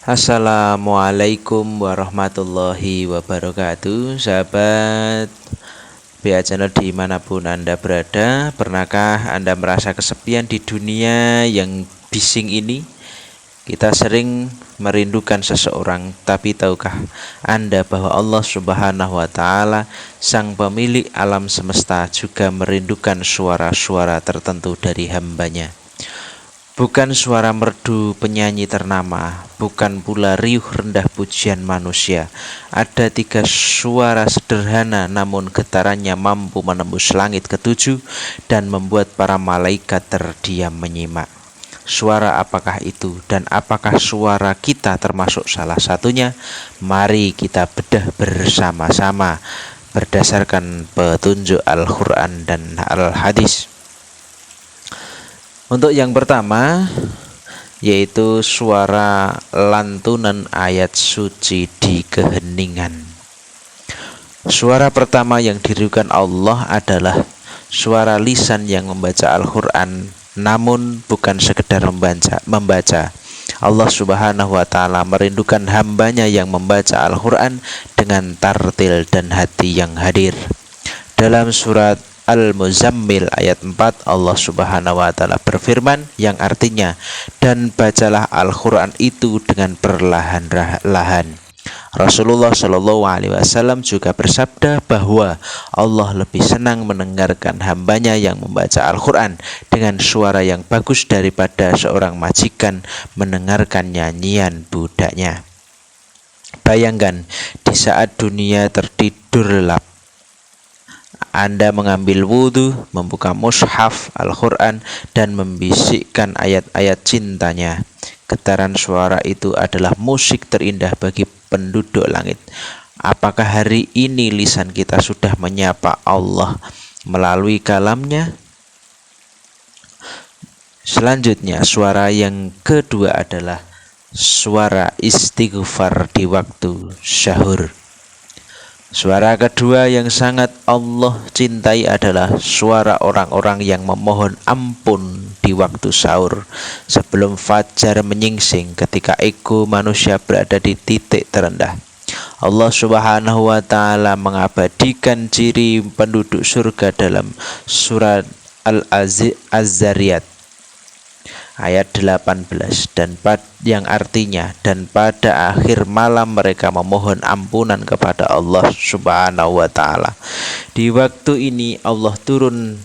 Assalamualaikum warahmatullahi wabarakatuh. Sahabat BA Channel dimanapun Anda berada, pernahkah Anda merasa kesepian di dunia yang bising ini? Kita sering merindukan seseorang, tapi tahukah Anda bahwa Allah Subhanahu wa Ta'ala, Sang Pemilik alam semesta, juga merindukan suara-suara tertentu dari hambanya? Bukan suara merdu penyanyi ternama, bukan pula riuh rendah pujian manusia. Ada tiga suara sederhana namun getarannya mampu menembus langit ketujuh dan membuat para malaikat terdiam menyimak. Suara apakah itu dan apakah suara kita termasuk salah satunya? Mari kita bedah bersama-sama berdasarkan petunjuk Al-Quran dan Al-Hadis. Untuk yang pertama, yaitu suara lantunan ayat suci di keheningan. Suara pertama yang dirindukan Allah adalah suara lisan yang membaca Al-Quran, namun bukan sekedar membaca. Allah Subhanahu wa Ta'ala merindukan hambanya yang membaca Al-Quran dengan tartil dan hati yang hadir. Dalam surat Al-Muzammil ayat 4, Allah Subhanahu wa Ta'ala berfirman yang artinya, dan bacalah Al-Quran itu dengan perlahan-lahan. Rasulullah Shallallahu Alaihi Wasallam juga bersabda bahwa Allah lebih senang mendengarkan hambanya yang membaca Al-Quran dengan suara yang bagus daripada seorang majikan mendengarkan nyanyian budaknya. Bayangkan, di saat dunia tertidur lelap, Anda mengambil wudhu, membuka mushaf Al-Quran dan membisikkan ayat-ayat cintanya. Getaran suara itu adalah musik terindah bagi penduduk langit. Apakah hari ini lisan kita sudah menyapa Allah melalui kalamnya? Selanjutnya, suara yang kedua adalah suara istighfar di waktu syahur. Suara kedua yang sangat Allah cintai adalah suara orang-orang yang memohon ampun di waktu sahur, sebelum fajar menyingsing, ketika ego manusia berada di titik terendah. Allah Subhanahu wa Ta'ala mengabadikan ciri penduduk surga dalam surat Al-Zariyat ayat 18 dan yang artinya, dan pada akhir malam mereka memohon ampunan kepada Allah Subhanahu wa Ta'ala. Di waktu ini Allah turun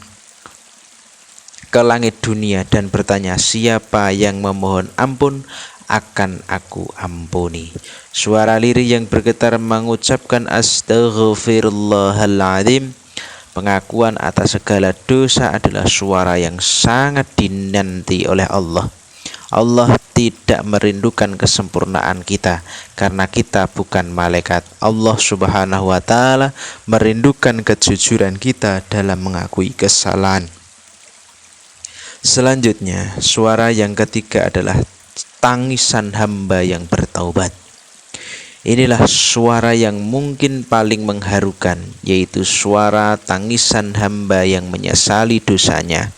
ke langit dunia dan bertanya, siapa yang memohon ampun akan aku ampuni. Suara lirih yang bergetar mengucapkan astaghfirullahaladzim, pengakuan atas segala dosa, adalah suara yang sangat dinanti oleh Allah. Allah tidak merindukan kesempurnaan kita karena kita bukan malaikat. Allah Subhanahu wa Ta'ala merindukan kejujuran kita dalam mengakui kesalahan. Selanjutnya, suara yang ketiga adalah tangisan hamba yang bertaubat. Inilah suara yang mungkin paling mengharukan, yaitu suara tangisan hamba yang menyesali dosanya.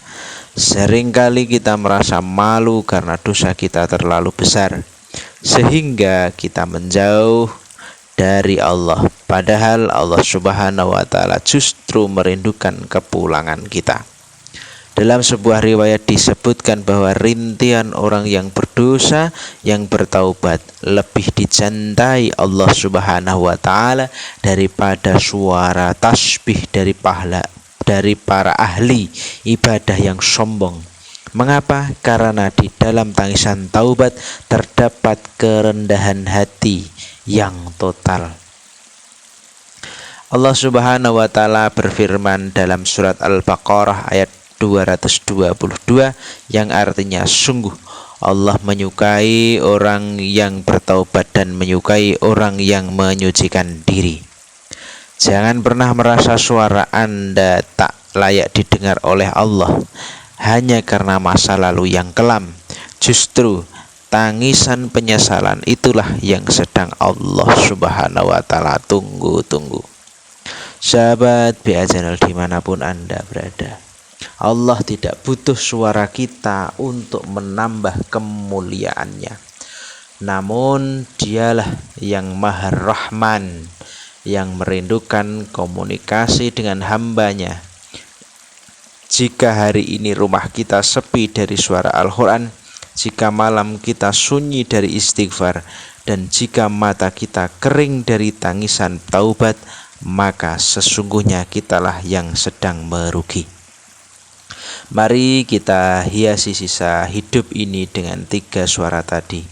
Seringkali kita merasa malu karena dosa kita terlalu besar, sehingga kita menjauh dari Allah. Padahal Allah Subhanahu wa Ta'ala justru merindukan kepulangan kita. Dalam sebuah riwayat disebutkan bahwa rintihan orang yang berdosa yang bertaubat lebih dicintai Allah Subhanahu wa Ta'ala daripada suara tasbih dari para ahli ibadah yang sombong. Mengapa? Karena di dalam tangisan taubat terdapat kerendahan hati yang total. Allah Subhanahu wa Ta'ala berfirman dalam surat Al-Baqarah ayat 222 yang artinya, sungguh Allah menyukai orang yang bertaubat dan menyukai orang yang menyucikan diri. Jangan pernah merasa suara Anda tak layak didengar oleh Allah hanya karena masa lalu yang kelam. Justru tangisan penyesalan itulah yang sedang Allah Subhanahu wa Ta'ala tunggu-tunggu. Sahabat BA Channel dimanapun Anda berada, Allah tidak butuh suara kita untuk menambah kemuliaannya. namun dialah yang Maha Rahman, yang merindukan komunikasi dengan hambanya. Jika hari ini rumah kita sepi dari suara Al-Quran, jika malam kita sunyi dari istighfar, dan jika mata kita kering dari tangisan taubat, maka sesungguhnya kitalah yang sedang merugi. Mari kita hiasi sisa hidup ini dengan 3 suara tadi.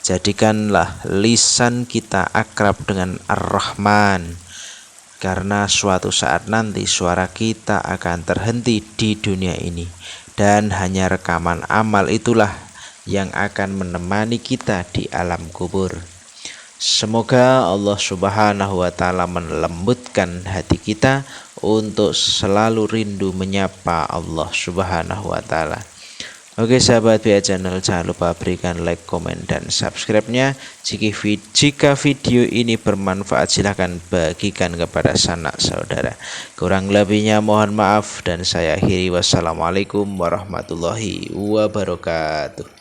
Jadikanlah lisan kita akrab dengan Ar-Rahman, karena suatu saat nanti suara kita akan terhenti di dunia ini, dan hanya rekaman amal itulah yang akan menemani kita di alam kubur. Semoga Allah Subhanahu wa Ta'ala melembutkan hati kita untuk selalu rindu menyapa Allah Subhanahu wa Ta'ala. Oke sahabat BA Channel, jangan lupa berikan like, komen, dan subscribe-nya. Jika video ini bermanfaat, silahkan bagikan kepada sanak saudara. Kurang lebihnya mohon maaf, dan saya akhiri. Wassalamualaikum warahmatullahi wabarakatuh.